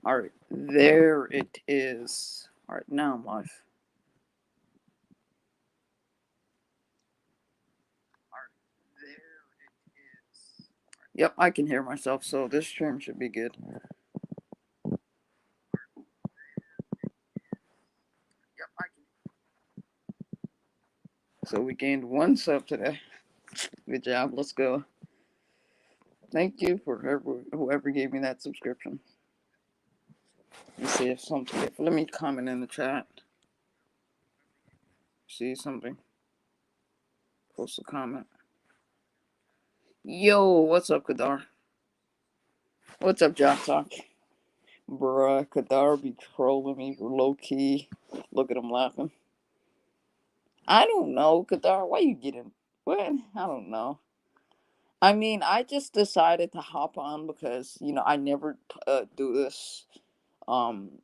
Alright, there it is. Alright, now I'm live. Yep, I can hear myself, so this stream should be good. So we gained one sub today. Good job, let's go. Thank you for whoever gave me that subscription. Let's see if something. Let me comment in the chat. See something. Post a comment. Yo, what's up, Kadar? What's up, Jock Talk? Bruh, Kadar be trolling me low key. Look at him laughing. I don't know, Kadar. Why you getting what? I don't know. I mean, I just decided to hop on because I never do this.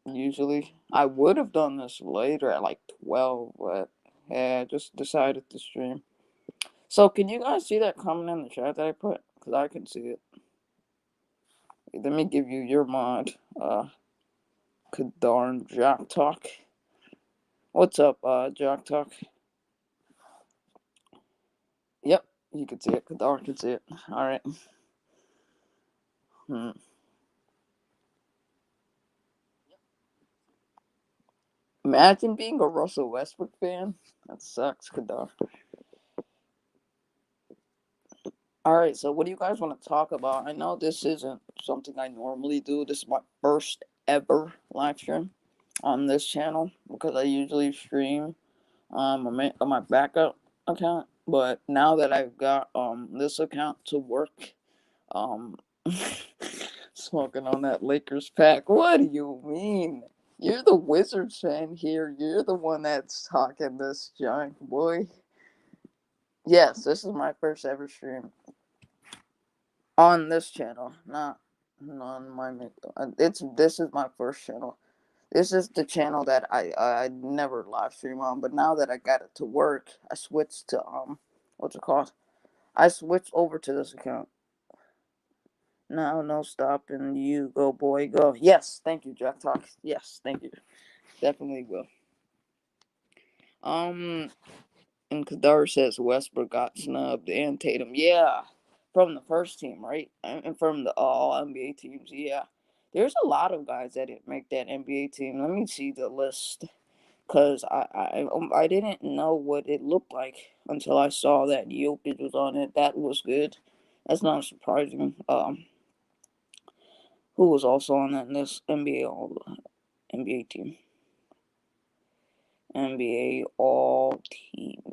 Usually I would have done this later at like 12, but yeah, I just decided to stream. So can you guys see that comment in the chat that I put? Cause I can see it. Let me give you your mod. Kadarn Jock Talk. What's up, Jock Talk? Yep, you can see it. Kadar can see it. All right. Imagine being a Russell Westbrook fan. That sucks, Kadar. All right, so what do you guys want to talk about? I know this isn't something I normally do. This is my first ever live stream on this channel because I usually stream on my backup account. But now that I've got this account to work, um, smoking on that Lakers pack. What do you mean? You're the Wizards fan here. You're the one that's talking this junk, boy. Yes, this is my first ever stream on this channel, not on my. This is my first channel. This is the channel that I never live stream on, but now that I got it to work, I switched to what's it called? I switched over to this account. No, no stopping. You go, boy, go. Yes, thank you, Jack Talk. Yes, thank you. Definitely will. Um, and Kadar says Westbrook got snubbed and Tatum. Yeah, from the first team, right? And from the all NBA teams. Yeah, there's a lot of guys that didn't make that NBA team. Let me see the list, cause I didn't know what it looked like until I saw that Jokic was on it. That was good. That's not surprising. Who was also on that this NBA team? NBA All Team.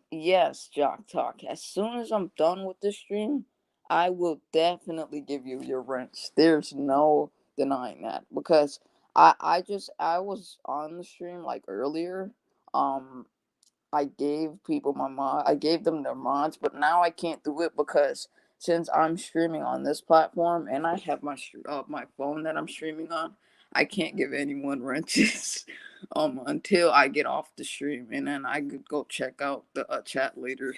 Yes, Jock Talk. As soon as I'm done with this stream, I will definitely give you your rents. There's no denying that because I was on the stream like earlier. Um, I gave people my mod. I gave them their mods, but now I can't do it because since I'm streaming on this platform and I have my phone that I'm streaming on, I can't give anyone wrenches until I get off the stream and then I could go check out the chat later.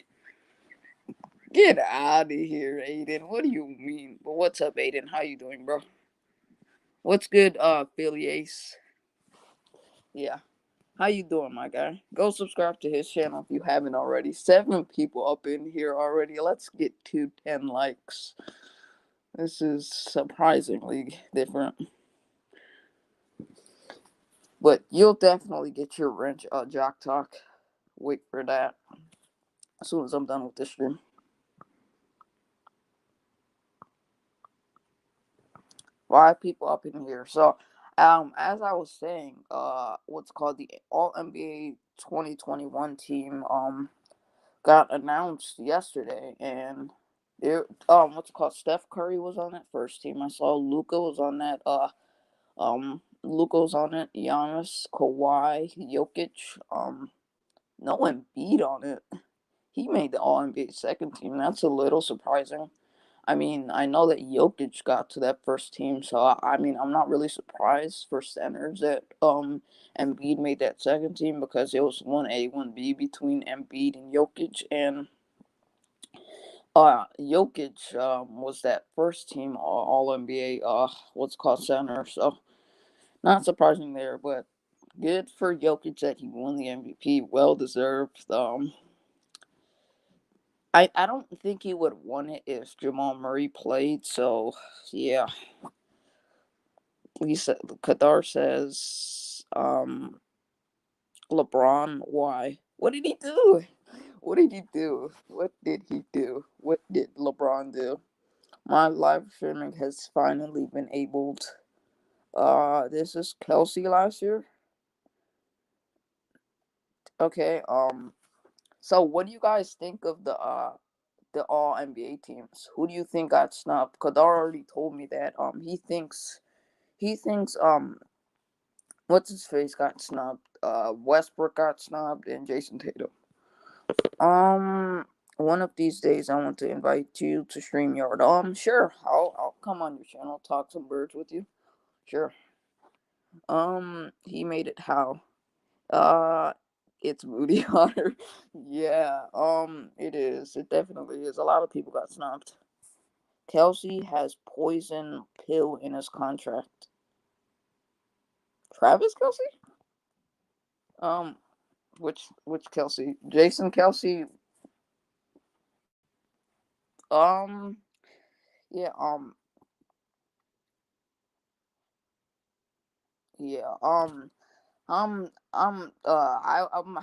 Get out of here, Aiden. What do you mean? But what's up, Aiden? How you doing, bro? What's good, Philly Ace? Yeah. How you doing, my guy? Go subscribe to his channel if you haven't already. 7 people up in here already. Let's get to 10 likes. This is surprisingly different. But you'll definitely get your wrench Jock Talk. Wait for that. As soon as I'm done with this stream. 5 people up in here. So as I was saying, what's called the All NBA 2021 team got announced yesterday, and what's it called? Steph Curry was on that first team. I saw Luca was on that. Luca was on it. Giannis, Kawhi, Jokic. No Embiid on it. He made the All NBA second team. That's a little surprising. I mean, I know that Jokic got to that first team, so I mean, I'm not really surprised for centers that Embiid made that second team because it was 1A, 1B between Embiid and Jokic, and Jokic was that first team All NBA what's called center, so not surprising there, but good for Jokic that he won the MVP, well deserved. I don't think he would have won it if Jamal Murray played. So yeah, Lisa Kadar says LeBron. Why? What did he do? What did he do? What did he do? What did LeBron do? My live streaming has finally been able to. This is Kelsey last year. Okay. So what do you guys think of the All NBA teams? Who do you think got snubbed? Kadar already told me that. He thinks what's his face got snubbed. Westbrook got snubbed and Jason Tatum. Um, one of these days I want to invite you to StreamYard. Sure, I'll come on your channel, talk some birds with you. Sure. He made it how? Uh, it's Moody Hunter. Yeah. It is. It definitely is. A lot of people got snubbed. Kelsey has poison pill in his contract. Travis Kelsey? Um, which Kelsey? Jason Kelsey. Um, yeah. Yeah. I'm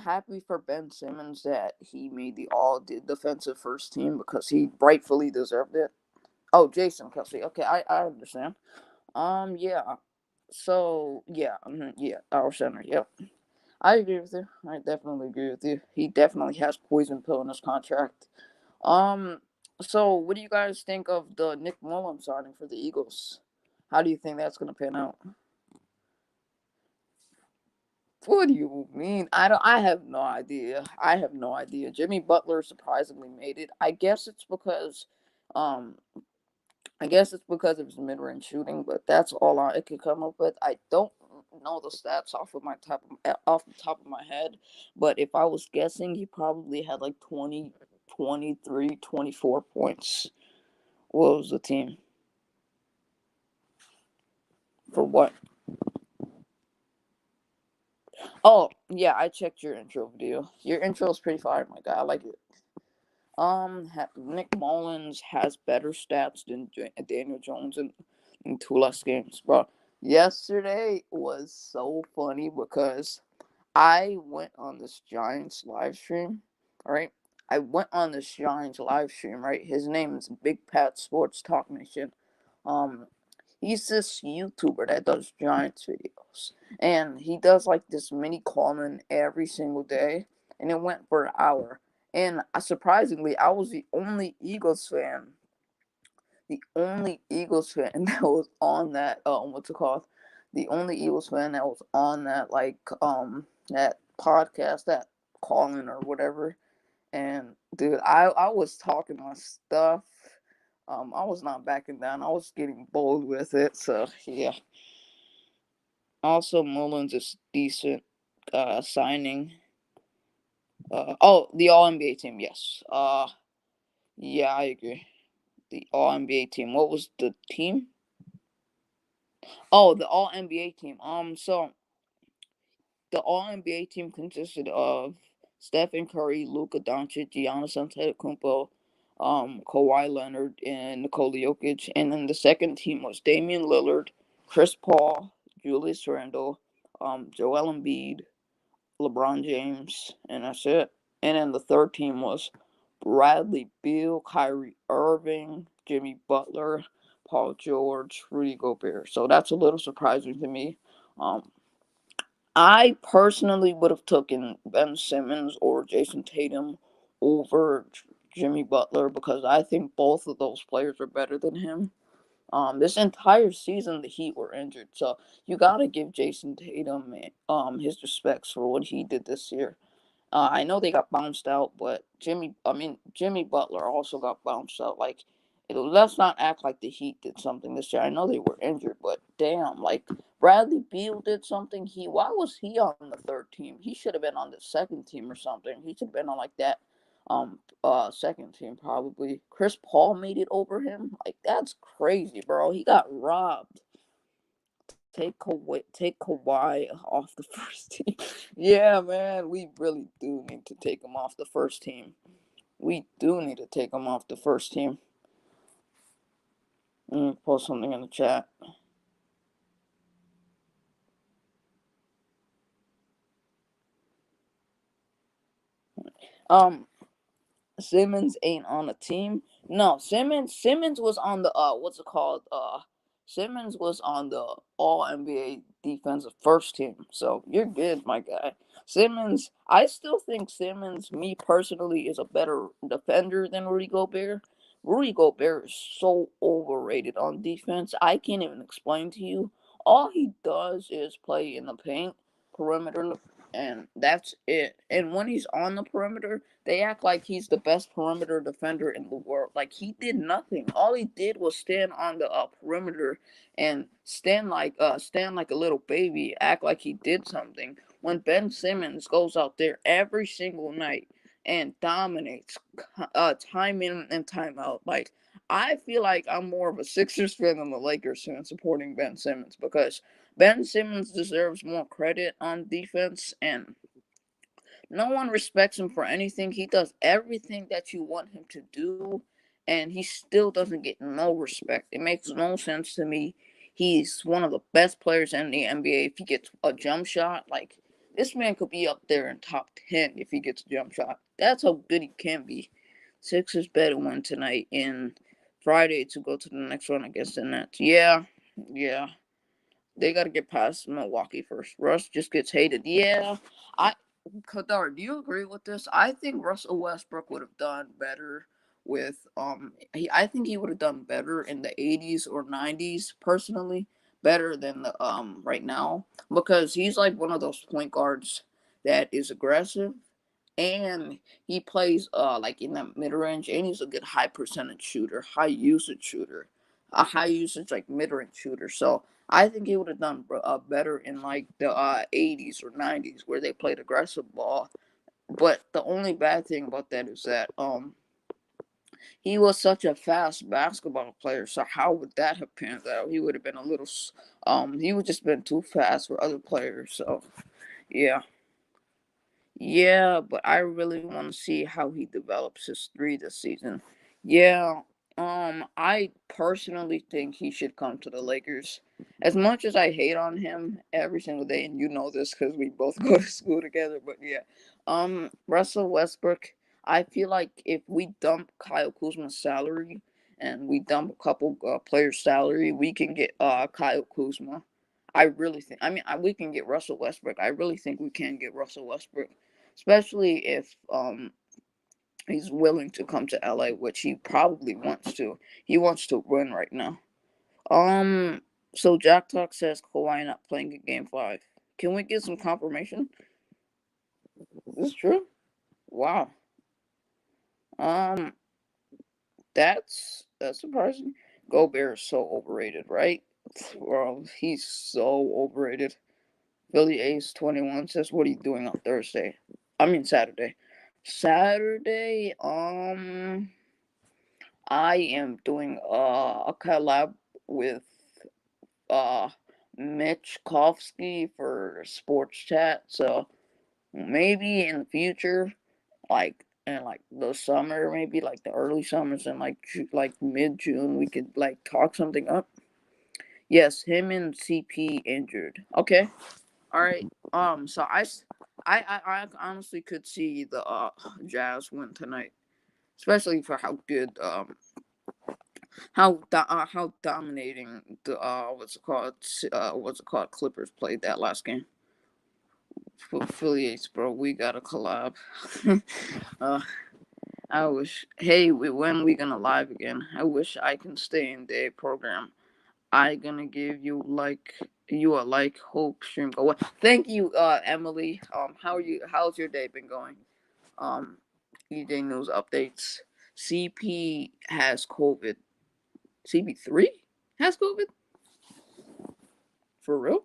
happy for Ben Simmons that he made the all defensive first team because he rightfully deserved it. Oh, Jason Kelsey. Okay, I understand. Yeah. So yeah, yeah, our center. Yep, I agree with you. I definitely agree with you. He definitely has poison pill in his contract. Um, so what do you guys think of the Nick Mullins signing for the Eagles? How do you think that's gonna pan out? What do you mean? I don't. I have no idea. I have no idea. Jimmy Butler surprisingly made it. Um, I guess it's because of his mid-range shooting, but that's all I could come up with. I don't know the stats off the top of my head, but if I was guessing, he probably had like 20, 23, 24 points. What was the team for what? Oh yeah, I checked your intro video. Your intro is pretty fire, my guy. I like it. Nick Mullins has better stats than Daniel Jones in two less games, bro. Yesterday was so funny because I went on this Giants live stream, right? I went on this Giants live stream, right? His name is Big Pat Sports Talk Nation. Um, he's this YouTuber that does Giants videos, and he does like this mini call-in every single day, and it went for an hour. And surprisingly, I was the only Eagles fan that was on that what's it called? The only Eagles fan that was on that that podcast, that calling or whatever. And dude, I was talking my stuff. I was not backing down. I was getting bold with it. So yeah. Also, Mullins is decent signing. The All NBA team, yes. Yeah, I agree. The All NBA team. What was the team? Oh, the All NBA team. So the All NBA team consisted of Stephen Curry, Luka Doncic, Giannis Antetokounmpo, Kawhi Leonard, and Nikola Jokic. And then the second team was Damian Lillard, Chris Paul, Julius Randle, Joel Embiid, LeBron James, and that's it. And then the third team was Bradley Beal, Kyrie Irving, Jimmy Butler, Paul George, Rudy Gobert. So that's a little surprising to me. Um, I personally would have taken Ben Simmons or Jason Tatum over Jimmy Butler because I think both of those players are better than him. This entire season the Heat were injured, so you gotta give Jason Tatum his respects for what he did this year. I know they got bounced out, but Jimmy Butler also got bounced out. Like, let's not act like the Heat did something this year. I know they were injured, but damn, like Bradley Beal did something. Why was he on the third team? He should have been on the second team or something. He should have been on like that, second team probably. Chris Paul made it over him. Like that's crazy, bro. He got robbed. Take Kawhi off the first team. Yeah, man, we really do need to take him off the first team. We do need to take him off the first team. Let me post something in the chat. Um, Simmons ain't on the team. No, Simmons was on the what's it called? Simmons was on the All NBA defensive first team. So you're good, my guy. Simmons, I still think Simmons, me personally, is a better defender than Rudy Gobert. Rudy Gobert is so overrated on defense. I can't even explain to you. All he does is play in the paint, perimeter, and that's it. And when he's on the perimeter, they act like he's the best perimeter defender in the world. Like he did nothing. All he did was stand on the perimeter and stand like a little baby, act like he did something. When Ben Simmons goes out there every single night and dominates, time in and time out, like I feel like I'm more of a Sixers fan than the Lakers fan supporting Ben Simmons because Ben Simmons deserves more credit on defense, and no one respects him for anything. He does everything that you want him to do, and he still doesn't get no respect. It makes no sense to me. He's one of the best players in the NBA. If he gets a jump shot, like this man could be up there in top 10 if he gets a jump shot. That's how good he can be. Sixers better win tonight and Friday to go to the next one against the Nets. Yeah, yeah. They got to get past Milwaukee first. Russ just gets hated. Yeah, I Kadar, do you agree with this? I think Russell Westbrook would have done better with I think he would have done better in the 80s or 90s personally, better than the right now because he's like one of those point guards that is aggressive and he plays like in the mid range and he's a good high percentage shooter, high usage shooter, a high usage like mid range shooter. So I think he would have done better in like the 80s or 90s where they played aggressive ball. But the only bad thing about that is that he was such a fast basketball player. So how would that have panned out? He would have been a little he would just been too fast for other players. So yeah. Yeah, but I really want to see how he develops his three this season. Yeah, I personally think he should come to the Lakers. As much as I hate on him every single day, and you know this because we both go to school together, but yeah, Russell Westbrook. I feel like if we dump Kyle Kuzma's salary and we dump a couple players' salary, we can get Kyle Kuzma. I really think. I mean, we can get Russell Westbrook. I really think we can get Russell Westbrook, especially if he's willing to come to LA, which he probably wants to. He wants to win right now. Um, so Jack Talk says Kawhi not playing in Game 5. Can we get some confirmation? Is this true? Wow. Um, that's surprising. Gobert is so overrated, right? Bro, he's so overrated. Philly Ace 21 says, "What are you doing on Thursday? I mean Saturday. Saturday, I am doing a collab with uh Mitch Kofsky for Sports Chat. So maybe in the future, like in like the summer, maybe like the early summers and like mid June, we could like talk something up. Yes, him and CP injured. Okay, all right. So I honestly could see the Jazz win tonight, especially for how good how dominating the what's it called Clippers played that last game. Affiliates, bro. We got a collab. uh, I wish. Hey, when we gonna live again? I wish I can stay in the program. I gonna give you a like hope stream go. Thank you, Emily. How are you? How's your day been going? Um, EJ news updates. CP has COVID. CP3 has COVID for real.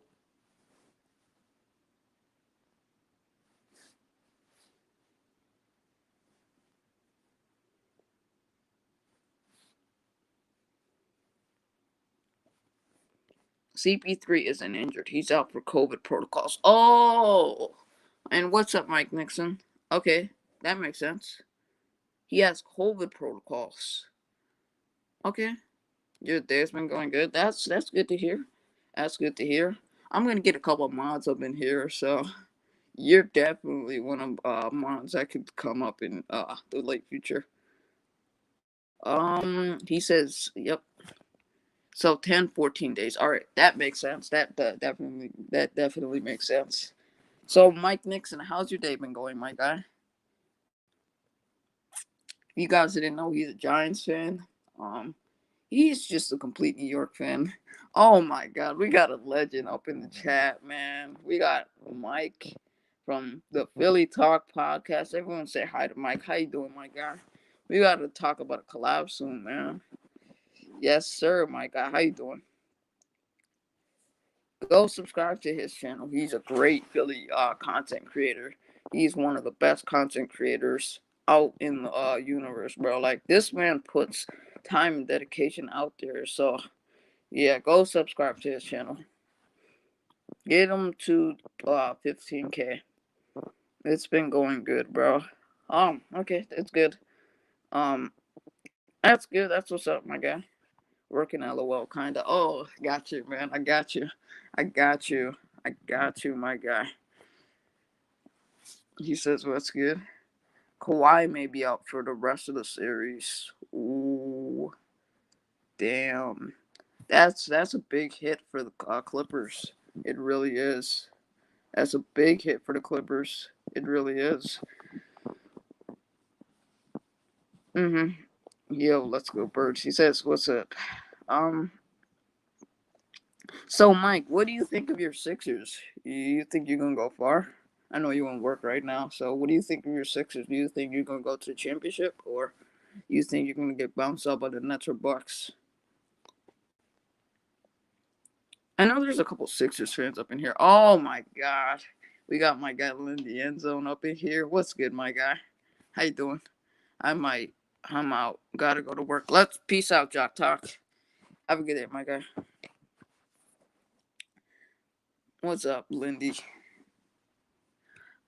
CP3 isn't injured. He's out for COVID protocols. Oh, and what's up, Mike Nixon? Okay, that makes sense. He has COVID protocols. Okay, your day's been going good. That's good to hear. That's good to hear. I'm gonna get a couple of mods up in here, so you're definitely one of mods that could come up in the late future. He says, yep. So 10, 14 days. All right, that makes sense. That definitely makes sense. So Mike Nixon, how's your day been going, my guy? You guys didn't know he's a Giants fan. Um, he's just a complete New York fan. Oh my God, we got a legend up in the chat, man. We got Mike from the Philly Talk podcast. Everyone say hi to Mike. How you doing, my guy? We got to talk about a collab soon, man. Yes, sir, my guy. How you doing? Go subscribe to his channel. He's a great Philly content creator. He's one of the best content creators out in the universe, bro. Like, this man puts time and dedication out there. So yeah, go subscribe to his channel. Get him to 15K. It's been going good, bro. Okay, that's good. Um, that's good. That's what's up, my guy. Working LOL, kinda. Oh, got you, man. I got you. I got you. I got you, my guy. He says, "What's good?" Kawhi may be out for the rest of the series. Ooh, damn. That's a big hit for the Clippers. It really is. That's a big hit for the Clippers. It really is. Mhm. Yo, let's go Birds. He says, "What's up?" Um. So, Mike, what do you think of your Sixers? You think you're gonna go far? I know you're on work right now. So, what do you think of your Sixers? Do you think you're gonna go to the championship, or you think you're gonna get bounced out by the Nets or Bucks? I know there's a couple Sixers fans up in here. Oh my God, we got my guy Lindy End Zone up in here. What's good, my guy? How you doing? I might. I'm out. Gotta go to work. Let's peace out, Jock Talk. Have a good day, my guy. What's up, Lindy?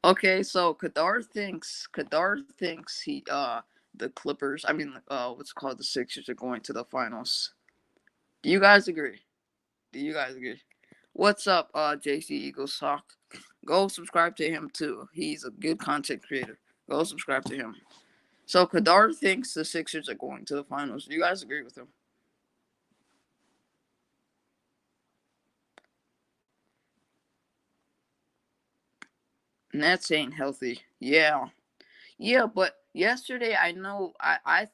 Okay, so Kadar thinks he the Clippers. I mean, what's it called, the Sixers are going to the finals. Do you guys agree? Do you guys agree? What's up, JC Eagles Talk? Go subscribe to him too. He's a good content creator. Go subscribe to him. So Kadar thinks the Sixers are going to the finals. Do you guys agree with him? Nets ain't healthy. Yeah. Yeah, but yesterday I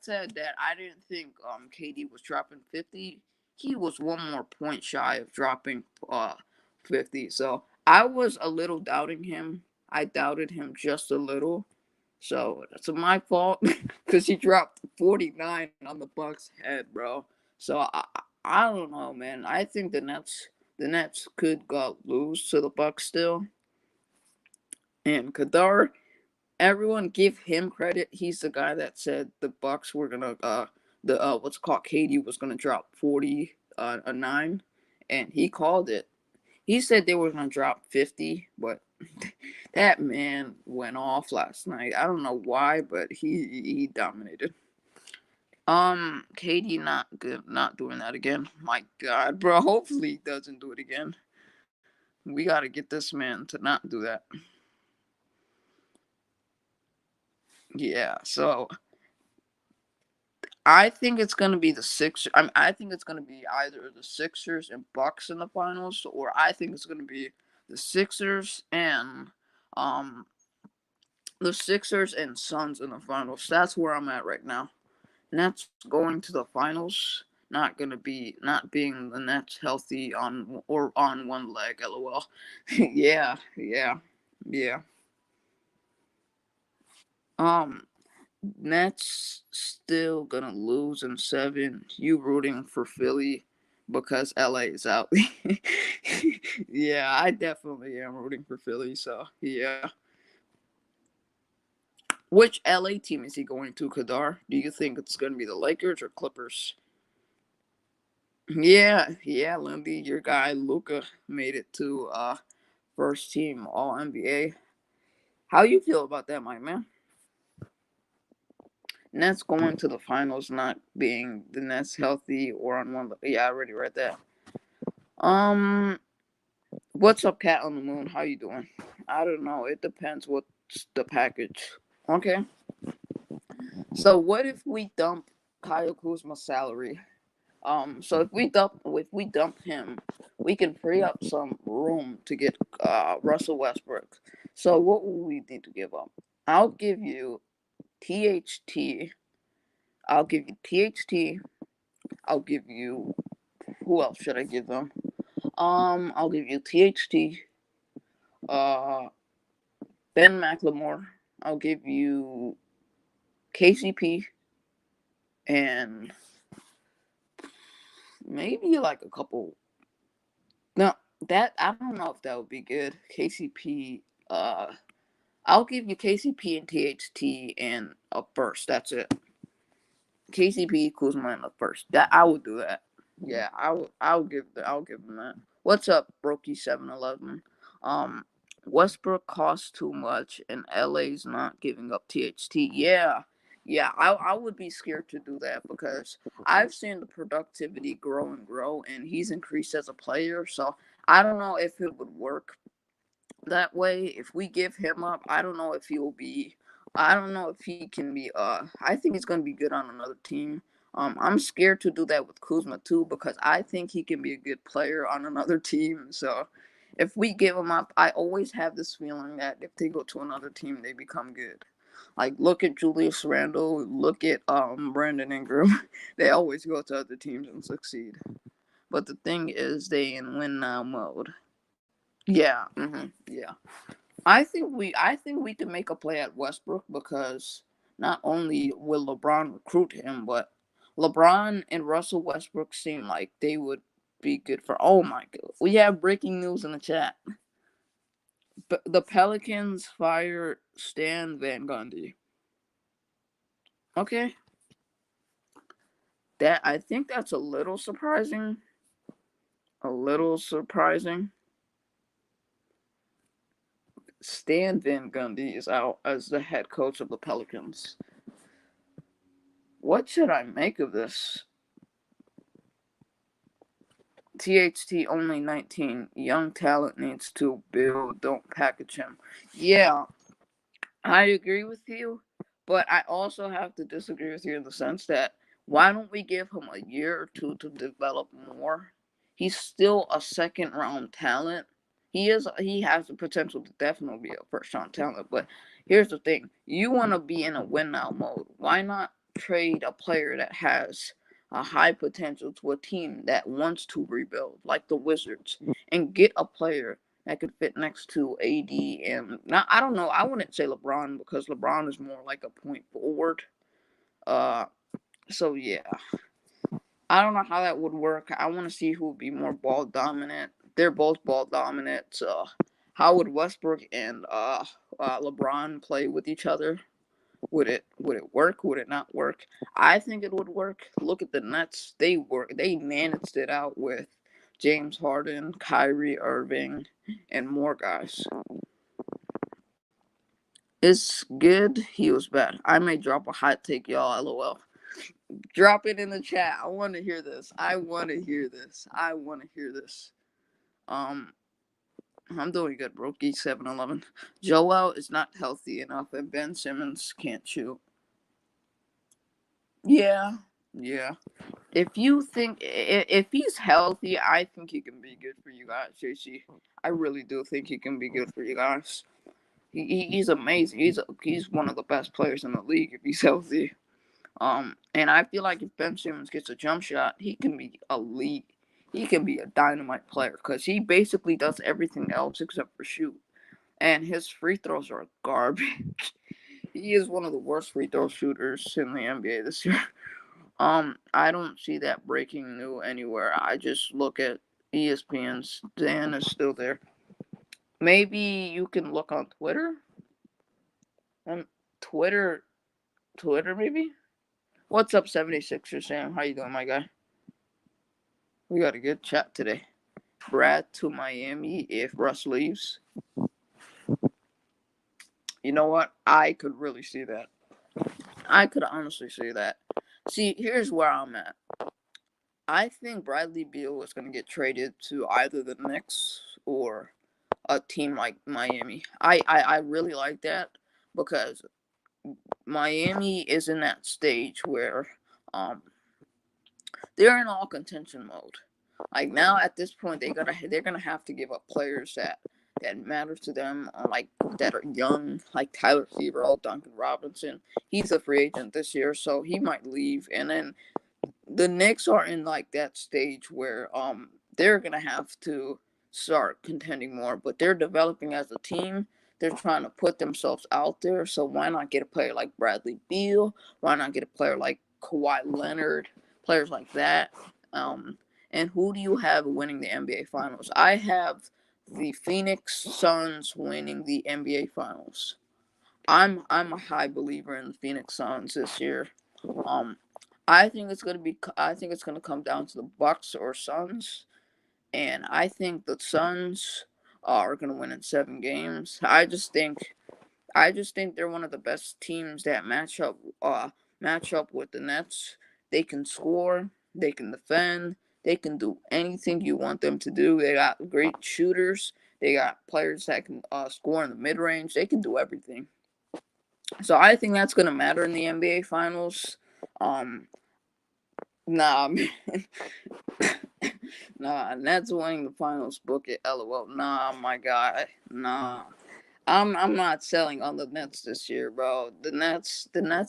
said that I didn't think KD was dropping 50. He was one more point shy of dropping 50. So I was a little doubting him. I doubted him just a little. So that's my fault because he dropped 49 on the Bucks head, bro. So I don't know, man. I think the Nets could go lose to the Bucks still. And Kadar, everyone give him credit. He's the guy that said the Bucks were gonna the what's called KD was gonna drop 40 a 9, and he called it. He said they were gonna drop 50, but that man went off last night. I don't know why, but he dominated. KD not good, not doing that again. My God, bro. Hopefully he doesn't do it again. We gotta get this man to not do that. Yeah. So I think it's gonna be the Sixers. I think it's gonna be either the Sixers and Bucks in the finals, or I think it's gonna be the Sixers and um Suns in the finals. That's where I'm at right now. Nets going to the finals. Not being the Nets healthy on one leg. LOL. Yeah, yeah, yeah. Um, Nets still gonna lose in 7. You rooting for Philly because LA is out. Yeah, I definitely am rooting for Philly. So yeah. Which LA team is he going to, Kadar? Do you think it's gonna be the Lakers or Clippers? Yeah, Lindy, your guy Luca made it to first team All NBA. How you feel about that, my man? Nets going to the finals, not being the Nets healthy or on one. Yeah, I already read that. Um, what's up, Cat on the Moon? How you doing? I don't know. It depends what's the package. Okay. So what if we dump Kyle Kuzma's salary? So if we dump him, we can free up some room to get Russell Westbrook. So what will we need to give up? I'll give you THT. I'll give you THT. I'll give you who else should I give them? I'll give you THT. Uh, Ben McLemore. I'll give you KCP and maybe like a couple. No, that I don't know if that would be good. KCP. I'll give you KCP and THT and a first. That's it. KCP Kuzma in the first. That I would do that. Yeah, I'll give them that. What's up, Brokey 711? Um, Westbrook costs too much, and LA's not giving up THT. Yeah, I would be scared to do that because I've seen the productivity grow and grow, and he's increased as a player. So I don't know if it would work that way. If we give him up, I don't know if he'll be. I don't know if he can be. I think he's gonna be good on another team. I'm scared to do that with Kuzma too because I think he can be a good player on another team. So, if we give him up, I always have this feeling that if they go to another team, they become good. Like look at Julius Randle, look at Brandon Ingram. They always go to other teams and succeed. But the thing is, they in win now mode. Yeah, yeah. I think we can make a play at Westbrook because not only will LeBron recruit him, but LeBron and Russell Westbrook seem like they would be good for. Oh my god, we have breaking news in the chat. The Pelicans fire Stan Van Gundy. Okay, that I think that's a little surprising. A little surprising. Stan Van Gundy is out as the head coach of the Pelicans. What should I make of this? THT only 19. Young talent needs to build, don't package him. Yeah, I agree with you, but I also have to disagree with you in the sense that why don't we give him a year or two to develop more? He's still a second round talent. He has the potential to definitely be a first round talent, but here's the thing. You want to be in a win now mode. Why not trade a player that has a high potential to a team that wants to rebuild like the Wizards and get a player that could fit next to AD and not I don't know, I wouldn't say LeBron because LeBron is more like a point forward. Uh so yeah. I don't know how that would work. I want to see who would be more ball dominant. They're both ball dominant. So how would Westbrook and LeBron play with each other? Would it work? Would it not work? I think it would work. Look at the Nets. They managed it out with James Harden, Kyrie Irving, and more guys. It's good. He was bad. I may drop a hot take, y'all. LOL. Drop it in the chat. I want to hear this. I want to hear this. I want to hear this. Um, I'm doing good, Brokey 711. Joel is not healthy enough, and Ben Simmons can't shoot. Yeah, yeah. If he's healthy, I think he can be good for you guys, JC. I really do think he can be good for you guys. He's amazing. He's one of the best players in the league if he's healthy. And I feel like if Ben Simmons gets a jump shot, he can be elite. He can be a dynamite player because he basically does everything else except for shoot. And his free throws are garbage. He is one of the worst free throw shooters in the NBA this year. I don't see that breaking news anywhere. I just look at ESPN's. Dan is still there. Maybe you can look on Twitter. Um, Twitter, Twitter maybe. What's up, 76er Sam? How you doing, my guy? We got a good chat today. Brad to Miami if Russ leaves. You know what? I could really see that. I could honestly see that. See, here's where I'm at. I think Bradley Beal is going to get traded to either the Knicks or a team like Miami. I really like that because Miami is in that stage where um they're in all contention mode. Like now at this point they're gonna have to give up players that matter to them, like that are young, like Tyler Hero, Duncan Robinson. He's a free agent this year, so he might leave. And then the Knicks are in like that stage where they're gonna have to start contending more, but they're developing as a team. They're trying to put themselves out there. So why not get a player like Bradley Beal? Why not get a player like Kawhi Leonard? Players like that. Um, and who do you have winning the NBA Finals? I have the Phoenix Suns winning the NBA Finals. I'm a high believer in the Phoenix Suns this year. Um, I think it's gonna come down to the Bucks or Suns, and I think the Suns are gonna win in 7 games. I just think they're one of the best teams that match up with the Nets. They can score, they can defend, they can do anything you want them to do. They got great shooters. They got players that can score in the mid range. They can do everything. So I think that's gonna matter in the NBA Finals. Um, nah, man. Nah, Nets winning the finals. Book it. LOL. Nah, my guy. Nah. I'm not selling on the Nets this year, bro. The Nets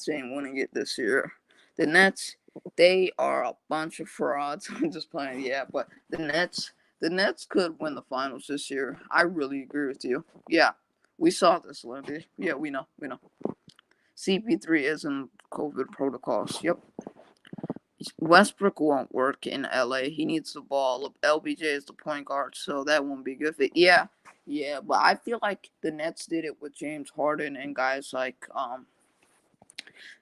ain't winning it this year. The Nets, they are a bunch of frauds. I'm just playing, yeah, but the Nets could win the finals this year. I really agree with you. Yeah, we saw this, Lindy. Yeah, we know. CP3 is in COVID protocols. Yep. Westbrook won't work in LA. He needs the ball. LBJ is the point guard, so that won't be good fit. Yeah, yeah, but I feel like the Nets did it with James Harden and guys like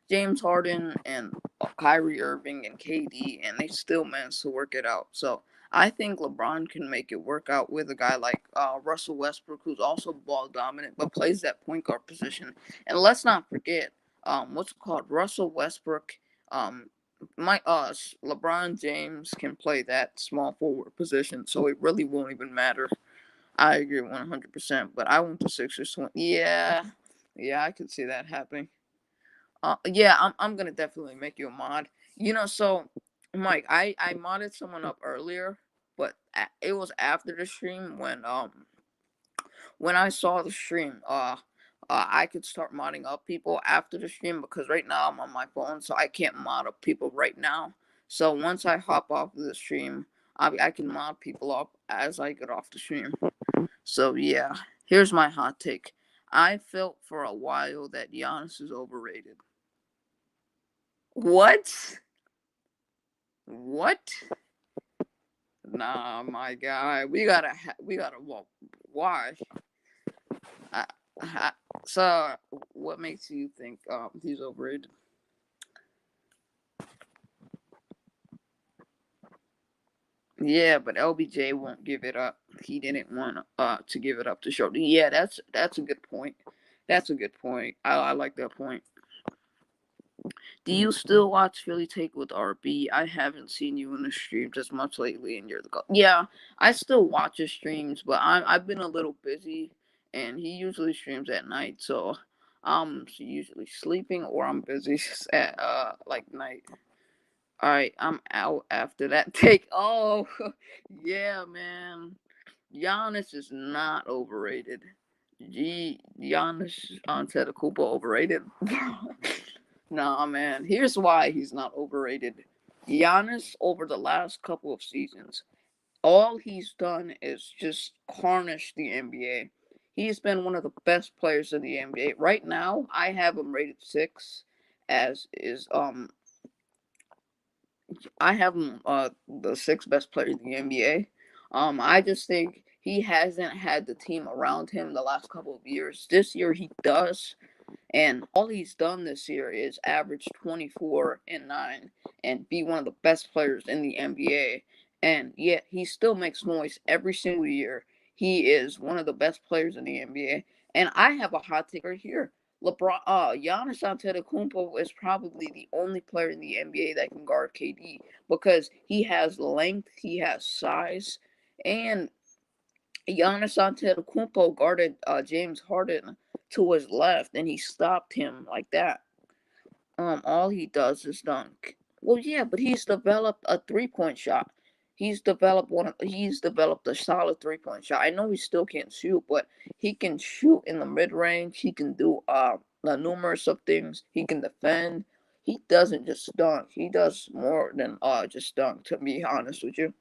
James Harden and Kyrie Irving and KD, and they still managed to work it out. So I think LeBron can make it work out with a guy like Russell Westbrook, who's also ball dominant but plays that point guard position. And let's not forget, what's it called? Russell Westbrook. My LeBron James can play that small forward position, so it really won't even matter. I agree 100%. But I want the Sixers to win. Yeah, yeah, I could see that happening. Yeah, I'm gonna definitely make you a mod. So Mike, I modded someone up earlier, but it was after the stream when I saw the stream. I could start modding up people after the stream because right now I'm on my phone, so I can't mod up people right now. So once I hop off of the stream, I can mod people up as I get off the stream. So yeah, here's my hot take. I felt for a while that Giannis is overrated. What? What? Nah, my guy. Well, why? I, so, what makes you think he's overrated? Yeah, but LBJ won't give it up. He didn't want to give it up to Schroeder. Yeah, that's a good point. That's a good point. I like that point. Do you still watch Philly Take with RB? I haven't seen you in the streams as much lately, and you're the go. Yeah, I still watch his streams, but I've been a little busy, and he usually streams at night, so I'm usually sleeping or I'm busy at like night. All right, I'm out after that take. Oh, yeah, man. Giannis is not overrated. Giannis Antetokounmpo overrated. Nah, man. Here's why he's not overrated. Giannis, over the last couple of seasons, all he's done is just tarnish the NBA. He's been one of the best players in the NBA. Right now, I have him rated 6, as is I have him the 6th best player in the NBA. I just think he hasn't had the team around him the last couple of years. This year he does. And all he's done this year is average 24 and 9 and be one of the best players in the NBA. And yet he still makes noise every single year. He is one of the best players in the NBA. And I have a hot take right here. Giannis Antetokounmpo is probably the only player in the NBA that can guard KD because he has length, he has size, and Giannis Antetokounmpo guarded James Harden to his left, and he stopped him like that. All he does is dunk. Well, yeah, but he's developed a 3-point shot. He's developed a solid 3-point shot. I know he still can't shoot, but he can shoot in the mid range. He can do the numerous of things. He can defend. He doesn't just dunk. He does more than just dunk. To be honest with you,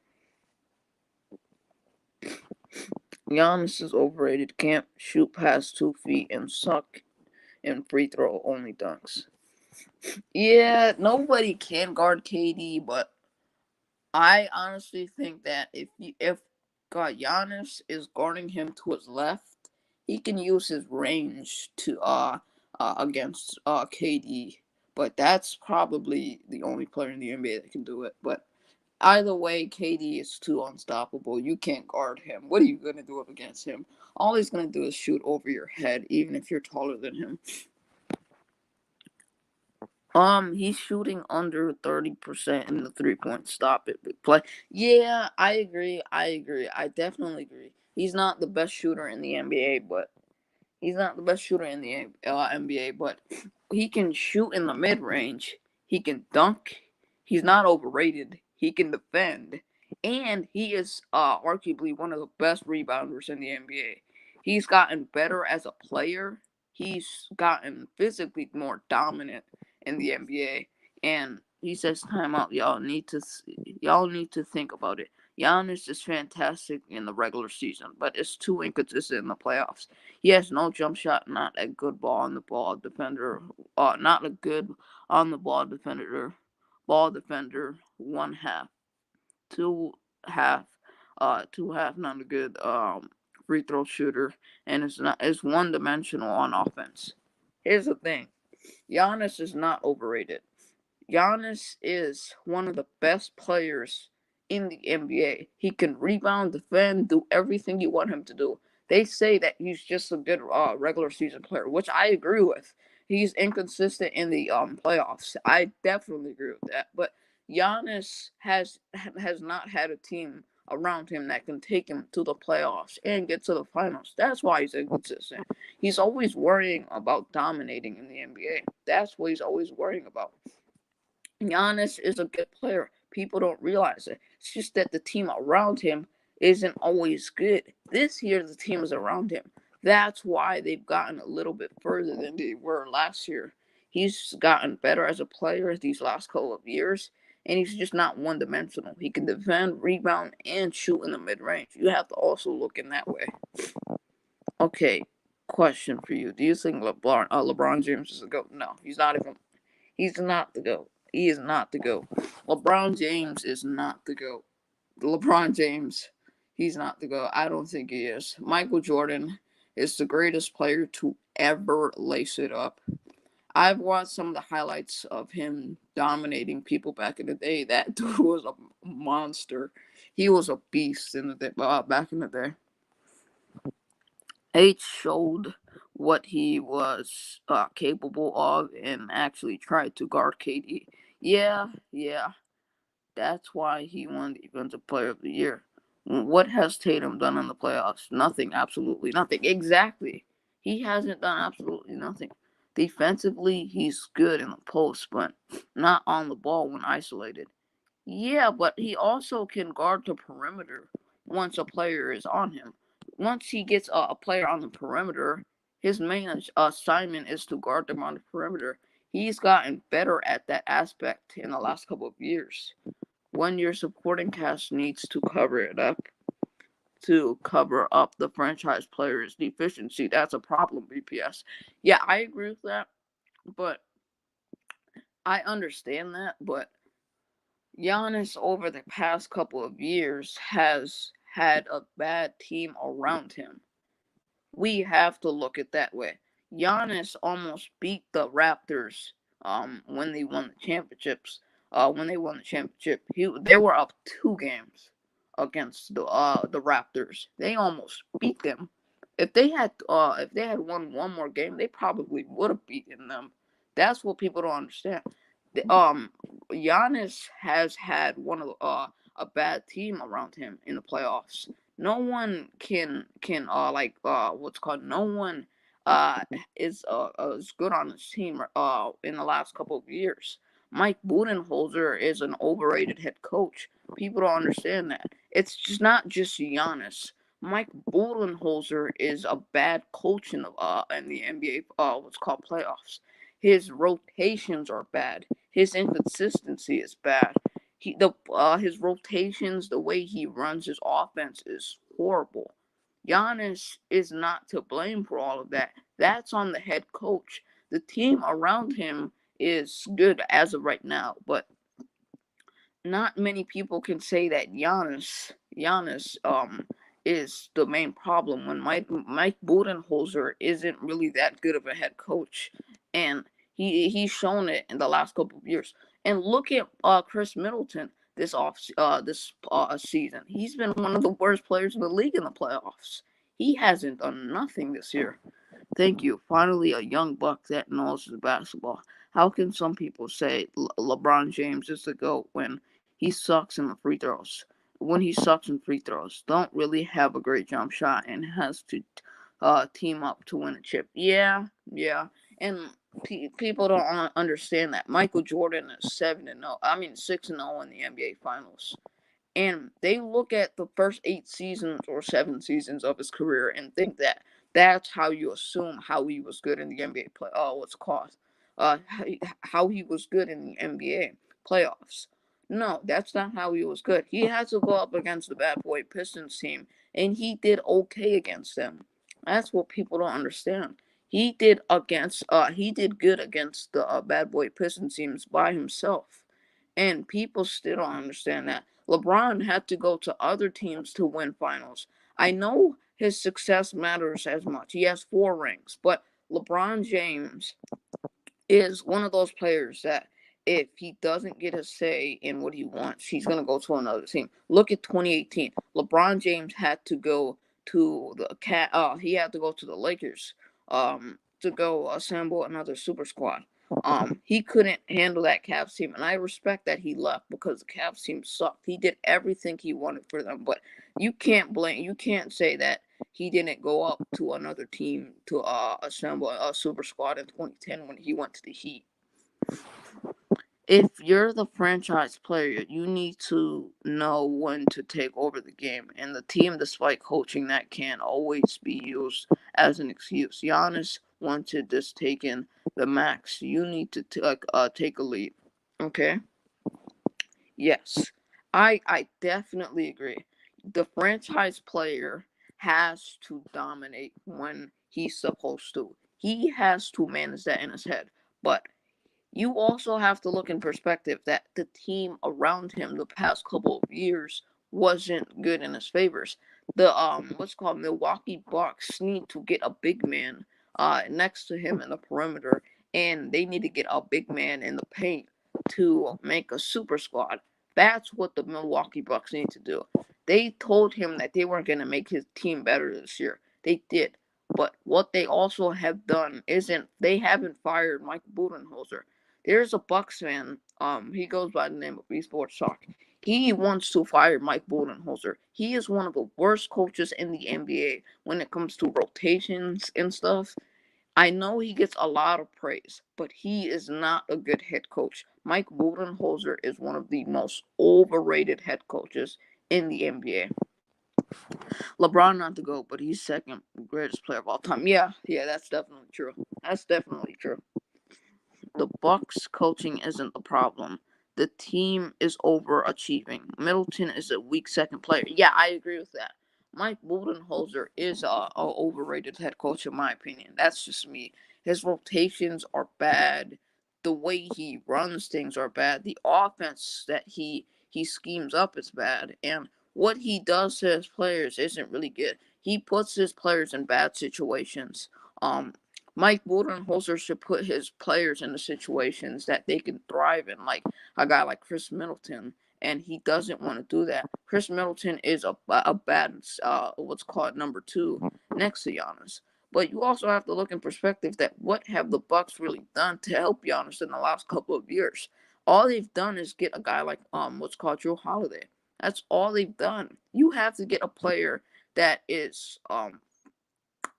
Giannis is overrated. Can't shoot past 2 feet and suck in free throw only dunks. Yeah, nobody can guard KD, but I honestly think that if God Giannis is guarding him to his left, he can use his range to against KD. But that's probably the only player in the NBA that can do it. But either way, KD is too unstoppable. You can't guard him. What are you gonna do up against him? All he's gonna do is shoot over your head, even if you're taller than him. He's shooting under 30% in the 3-point stop it play. Yeah, I agree. I definitely agree. He's not the best shooter in the NBA, but he's not the best shooter in the NBA, but he can shoot in the mid range. He can dunk. He's not overrated. He can defend, and he is arguably one of the best rebounders in the NBA. He's gotten better as a player. He's gotten physically more dominant in the NBA, and he says, "Time out, y'all need to think about it." Giannis is fantastic in the regular season, but it's too inconsistent in the playoffs. He has no jump shot, not a good ball defender, not a good on the ball defender, one half, two half, not a good free throw shooter, and it's one dimensional on offense. Here's the thing. Giannis is not overrated. Giannis is one of the best players in the NBA. He can rebound, defend, do everything you want him to do. They say that he's just a good regular season player, which I agree with. He's inconsistent in the playoffs. I definitely agree with that. But Giannis has not had a team around him that can take him to the playoffs and get to the finals. That's why he's inconsistent. He's always worrying about dominating in the NBA. That's what he's always worrying about. Giannis is a good player. People don't realize it. It's just that the team around him isn't always good. This year, the team is around him. That's why they've gotten a little bit further than they were last year. He's gotten better as a player these last couple of years, and he's just not one dimensional. He can defend, rebound, and shoot in the mid range. You have to also look in that way. Okay, question for you. Do you think LeBron James is a GOAT? No, he's not even. He's not the GOAT. He is not the GOAT. LeBron James is not the GOAT. LeBron James, he's not the GOAT. I don't think he is. Michael Jordan is the greatest player to ever lace it up. I've watched some of the highlights of him dominating people back in the day. That dude was a monster. He was a beast in the day, back in the day. H showed what he was capable of and actually tried to guard KD. Yeah, that's why he won the Defensive Player of the Year. What has Tatum done in the playoffs? Nothing, absolutely nothing. Exactly. He hasn't done absolutely nothing. Defensively, he's good in the post, but not on the ball when isolated. Yeah, but he also can guard the perimeter once a player is on him. Once he gets a player on the perimeter, his main assignment is to guard them on the perimeter. He's gotten better at that aspect in the last couple of years. When your supporting cast needs to cover up the franchise player's deficiency, that's a problem, BPS. Yeah, I agree with that, but I understand that, but Giannis over the past couple of years has had a bad team around him. We have to look at that way. Giannis almost beat the Raptors when they won the championships when they won the championship. They were up 2 games against the Raptors. They almost beat them. If they had won one more game, they probably would have beaten them. That's what people don't understand. Giannis has had one of a bad team around him in the playoffs. No one can what's called no one uh is good on his team in the last couple of years. Mike Budenholzer is an overrated head coach. People don't understand that. It's just not just Giannis. Mike Budenholzer is a bad coach in the NBA what's called playoffs. His rotations are bad. His inconsistency is bad. His rotations, the way he runs his offense is horrible. Giannis is not to blame for all of that. That's on the head coach. The team around him is good as of right now, but not many people can say that Giannis is the main problem when Mike Budenholzer isn't really that good of a head coach, and he's shown it in the last couple of years. And look at Chris Middleton this season. He's been one of the worst players in the league in the playoffs. He hasn't done nothing this year. Thank you. Finally, a young buck that knows his basketball. How can some people say LeBron James is the GOAT when he sucks in the free throws? When he sucks in free throws, don't really have a great jump shot and has to team up to win a chip. Yeah. And people don't understand that. Michael Jordan is 7-0. I mean 6-0 in the NBA Finals. And they look at the first 8 seasons or 7 seasons of his career and think that that's how you assume how he was good in the NBA play. What's called how he was good in the NBA playoffs. No, that's not how he was good. He had to go up against the Bad Boy Pistons team, and he did okay against them. That's what people don't understand. He did good against the Bad Boy Pistons teams by himself. And people still don't understand that. LeBron had to go to other teams to win finals. I know his success matters as much. He has 4 rings, but LeBron James is one of those players that if he doesn't get a say in what he wants, he's going to go to another team. Look at 2018. LeBron James had to go to he had to go to the Lakers to go assemble another super squad. He couldn't handle that Cavs team, and I respect that he left because the Cavs team sucked. He did everything he wanted for them, but you can't say that he didn't go up to another team to assemble a super squad in 2010 when he went to the Heat. If you're the franchise player, you need to know when to take over the game, and the team, despite coaching, that can always be used as an excuse. Giannis wanted this taken the max. You need to take a lead. Okay? Yes, I definitely agree. The franchise player has to dominate when he's supposed to. He has to manage that in his head. But you also have to look in perspective that the team around him the past couple of years wasn't good in his favors. The what's called Milwaukee Bucks need to get a big man next to him in the perimeter, and they need to get a big man in the paint to make a super squad. That's what the Milwaukee Bucks need to do. They told him that they weren't going to make his team better this year. They did. But what they also have done isn't they haven't fired Mike Budenholzer. There's a Bucks fan. He goes by the name of Esports Talk. He wants to fire Mike Budenholzer. He is one of the worst coaches in the NBA when it comes to rotations and stuff. I know he gets a lot of praise, but he is not a good head coach. Mike Budenholzer is one of the most overrated head coaches in the NBA. LeBron not to go, but he's second greatest player of all time. Yeah, that's definitely true. That's definitely true. The Bucks coaching isn't the problem. The team is overachieving. Middleton is a weak second player. Yeah, I agree with that. Mike Budenholzer is a overrated head coach in my opinion. That's just me. His rotations are bad. The way he runs things are bad. The offense that he schemes up is bad. And what he does to his players isn't really good. He puts his players in bad situations. Um, Mike Budenholzer should put his players into situations that they can thrive in, like a guy like Chris Middleton, and he doesn't want to do that. Chris Middleton is a bad, what's called number two next to Giannis. But you also have to look in perspective that what have the Bucks really done to help Giannis in the last couple of years? All they've done is get a guy like what's called Drew Holiday. That's all they've done. You have to get a player that is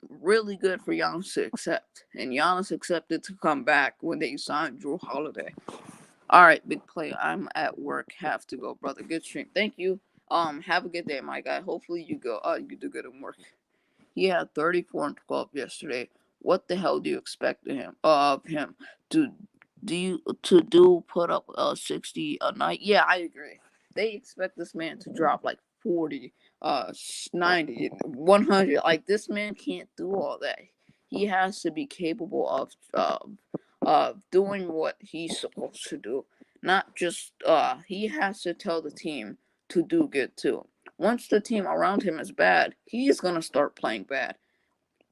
really good for Giannis to accept. And Giannis accepted to come back when they signed Drew Holiday. All right, big play. I'm at work. Have to go, brother. Good stream. Thank you. Have a good day, my guy. Hopefully you do good in work. He had 34 and 12 yesterday. What the hell do you expect of him? To put up 60 a night? Yeah, I agree. They expect this man to drop like 40, 90, 100. Like, this man can't do all that. He has to be capable of doing what he's supposed to do. Not just he has to tell the team to do good too. Once the team around him is bad, he's gonna start playing bad.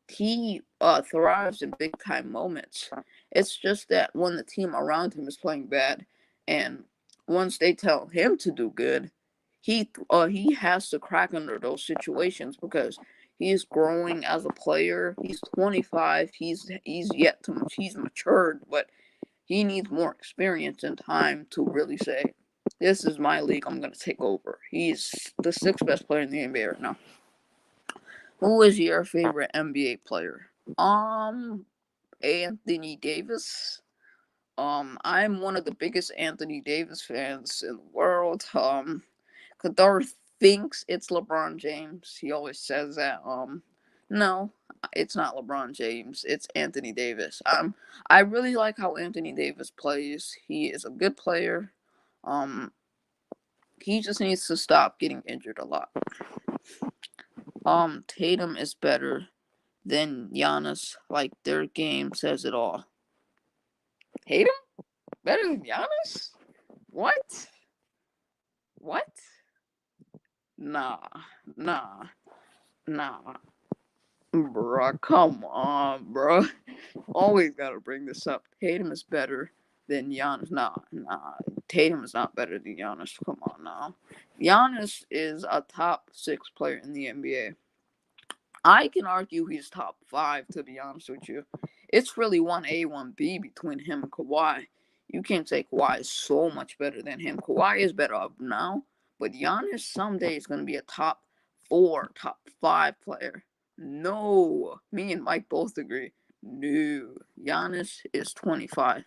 He thrives in big time moments. It's just that when the team around him is playing bad, and once they tell him to do good, he has to crack under those situations because he's growing as a player. He's 25. He's matured, but he needs more experience and time to really say, "This is my league. I'm gonna take over." He's the sixth best player in the NBA right now. Who is your favorite NBA player? Anthony Davis. I'm one of the biggest Anthony Davis fans in the world. Kadar thinks it's LeBron James. He always says that. No, it's not LeBron James. It's Anthony Davis. I really like how Anthony Davis plays. He is a good player. Um, he just needs to stop getting injured a lot. Tatum is better than Giannis. Like, their game says it all. Tatum? Better than Giannis? What? What? Nah. Nah. Nah. Bruh, come on, bruh. Always gotta bring this up. Tatum is better than Giannis. Nah. Tatum is not better than Giannis. Come on now. Giannis is a top 6 player in the NBA. I can argue he's top 5, to be honest with you. It's really 1A, 1B between him and Kawhi. You can't say Kawhi is so much better than him. Kawhi is better up now, but Giannis someday is going to be a top 4, top 5 player. No. Me and Mike both agree. No. Giannis is 25.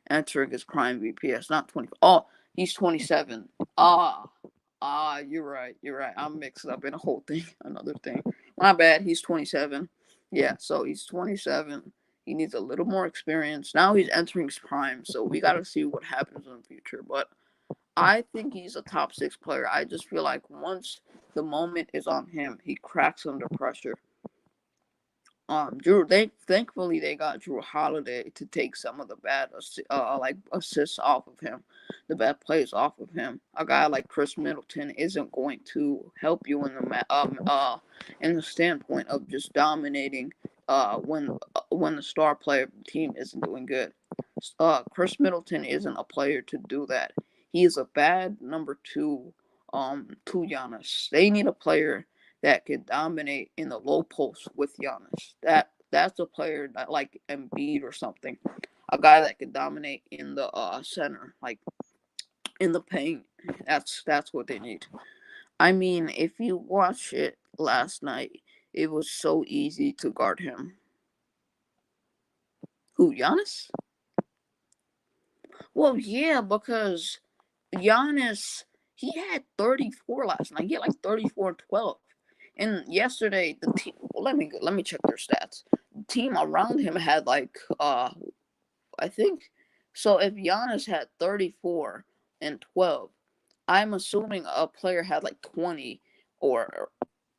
Entering his prime VPS, not 20. Oh, he's 27. You're right. I'm mixed up in a whole thing. Another thing. My bad. He's 27. Yeah, so he's 27. He needs a little more experience. Now he's entering his prime, so we got to see what happens in the future. But I think he's a top 6 player. I just feel like once the moment is on him, he cracks under pressure. Thankfully they got Drew Holiday to take some of the bad assists off of him, the bad plays off of him. A guy like Chris Middleton isn't going to help you in the standpoint of just dominating when the star player of the team isn't doing good. Chris Middleton isn't a player to do that. He is a bad number two to Giannis. They need a player that can dominate in the low post with Giannis. That's a player that, like Embiid or something, a guy that can dominate in the center, like in the paint. That's what they need. I mean, if you watch it last night, it was so easy to guard him. Who, Giannis? Well, yeah, because Giannis, he had 34 last night. He had like 34 and 12. And yesterday, the team. Well, let me check their stats. The team around him had like I think. So if Giannis had 34 and 12, I'm assuming a player had like 20 or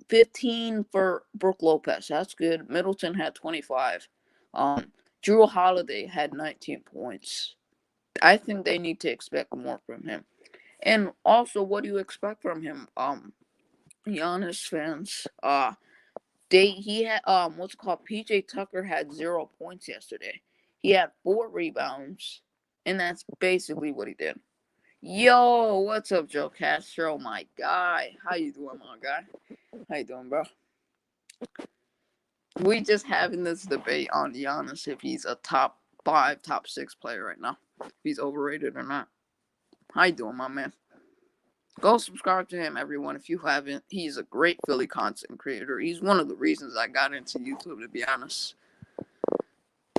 15 for Brook Lopez. That's good. Middleton had 25. Drew Holiday had 19 points. I think they need to expect more from him. And also, what do you expect from him? Giannis fans, he had what's it called? PJ Tucker had 0 points yesterday. He had 4 rebounds, and that's basically what he did. Yo, what's up, Joe Castro, my guy? How you doing, my guy? How you doing, bro? We just having this debate on Giannis if he's a top 5, top 6 player right now. If he's overrated or not. How you doing, my man? Go subscribe to him, everyone, if you haven't. He's a great Philly content creator. He's one of the reasons I got into YouTube, to be honest.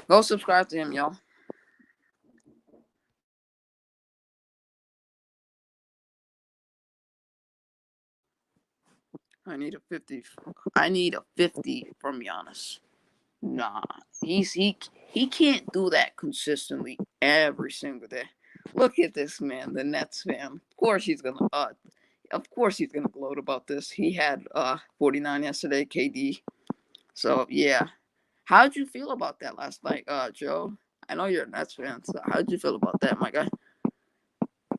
Go subscribe to him, y'all. I need a 50. I need a 50 from Giannis. Nah, he can't do that consistently every single day. Look at this man, the Nets fan. Of course he's gonna gloat about this. He had 49 yesterday, KD. So yeah. How'd you feel about that last night, Joe? I know you're a Nets fan, so how'd you feel about that, my guy?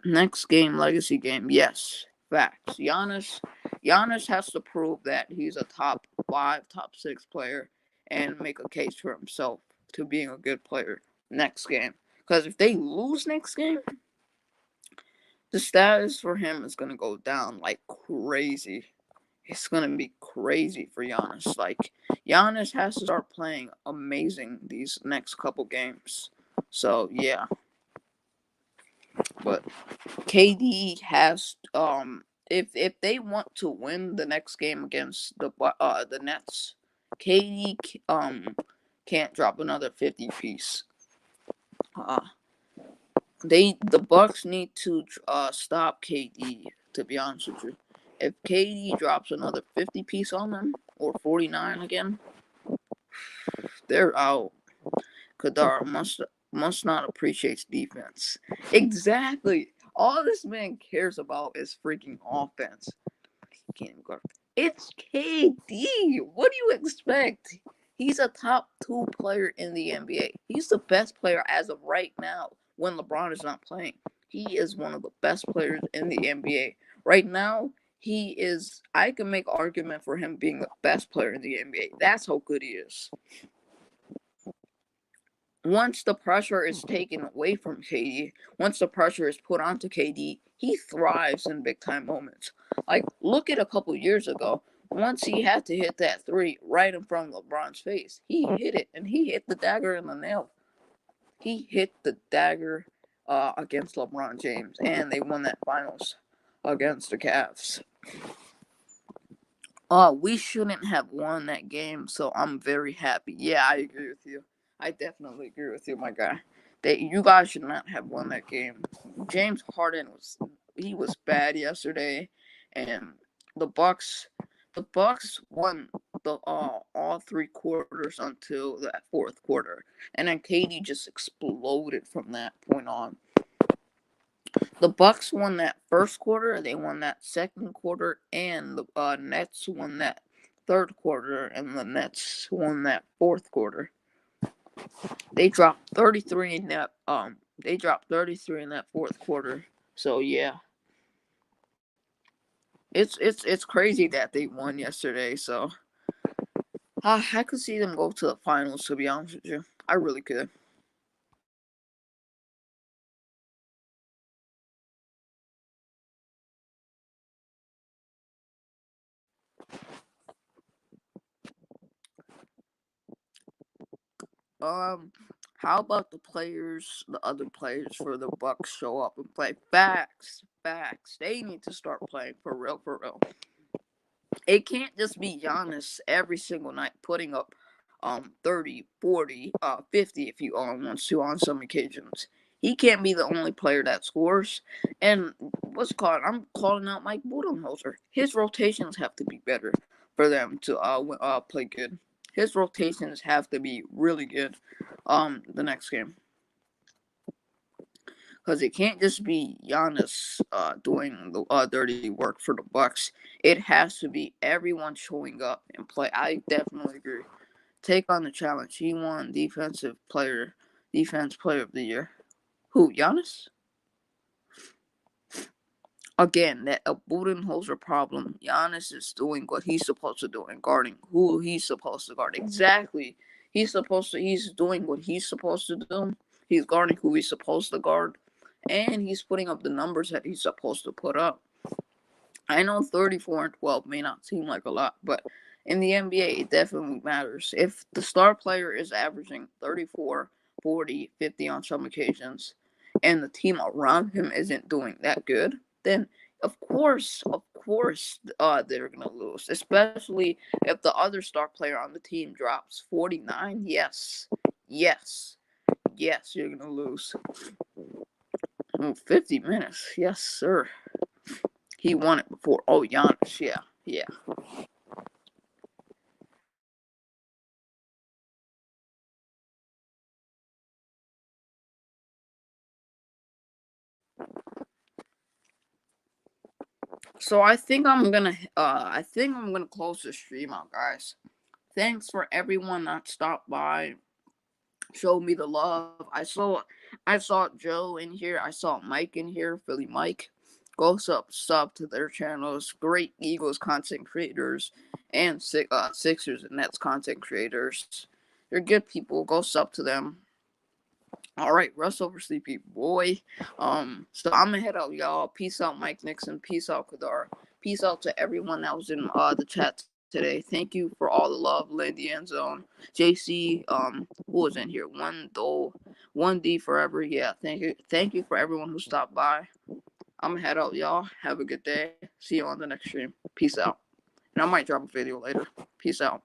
Next game, legacy game, yes. Facts. Giannis has to prove that he's a top 5, top 6 player and make a case for himself to being a good player next game. Because if they lose next game, the status for him is going to go down like crazy. It's going to be crazy for Giannis. Like, Giannis has to start playing amazing these next couple games. So, yeah. But KD has if they want to win the next game against the Nets, KD can't drop another 50 piece. The Bucks need to stop KD, to be honest with you. If KD drops another 50 piece on them or 49 again, they're out. Kadar must not appreciate defense. Exactly. All this man cares about is freaking offense. Can't guard. It's KD. What do you expect? He's a top 2 player in the NBA. He's the best player as of right now when LeBron is not playing. He is one of the best players in the NBA. Right now, he is. I can make an argument for him being the best player in the NBA. That's how good he is. Once the pressure is taken away from KD, once the pressure is put onto KD, he thrives in big time moments. Like, look at a couple years ago. Once he had to hit that 3 right in front of LeBron's face, he hit it, and he hit the dagger in the nail. He hit the dagger against LeBron James, and they won that finals against the Cavs. We shouldn't have won that game, so I'm very happy. Yeah, I agree with you. I definitely agree with you, my guy. That you guys should not have won that game. James Harden was bad yesterday, and the Bucks won the all 3 quarters until that fourth quarter, and then KD just exploded from that point on. The Bucks won that first quarter, they won that second quarter, and the Nets won that third quarter, and the Nets won that fourth quarter. They dropped 33 in that fourth quarter. So yeah. It's crazy that they won yesterday, so I could see them go to the finals, to be honest with you. I really could. Um, how about the other players for the Bucks show up and play? Facts. They need to start playing for real. It can't just be Giannis every single night putting up 30, 40, 50 if he wants to on some occasions. He can't be the only player that scores. And I'm calling out Mike Budenholzer. His rotations have to be better for them to play good. His rotations have to be really good the next game. Because it can't just be Giannis doing the dirty work for the Bucks. It has to be everyone showing up and play. I definitely agree. Take on the challenge. He won defense player of the year. Who, Giannis? again, that a Budenholzer problem. Giannis is doing what he's supposed to do and guarding who he's supposed to guard. Exactly. He's doing what he's supposed to do. He's guarding who he's supposed to guard. And he's putting up the numbers that he's supposed to put up. I know 34 and 12 may not seem like a lot, but in the NBA, it definitely matters. If the star player is averaging 34, 40, 50 on some occasions, and the team around him isn't doing that good, then of course, they're gonna lose. Especially if the other star player on the team drops 49. Yes, yes, you're gonna lose. 50 minutes, yes, sir. He won it before. Oh, Giannis, yeah. So I think I'm gonna close the stream out, guys. Thanks for everyone that stopped by, showed me the love. I saw Joe in here. I saw Mike in here, Philly Mike. Go sub to their channels. Great Eagles content creators and Sixers and Nets content creators. They're good people. Go sub to them. All right, rest over sleepy boy. So I'm gonna head out, y'all. Peace out, Mike Nixon. Peace out, Kadar. Peace out to everyone that was in the chat today. Thank you for all the love, Lindy End Zone, JC. Who was in here? One D forever. Yeah, thank you for everyone who stopped by. I'm gonna head out, y'all. Have a good day. See you on the next stream. Peace out. And I might drop a video later. Peace out.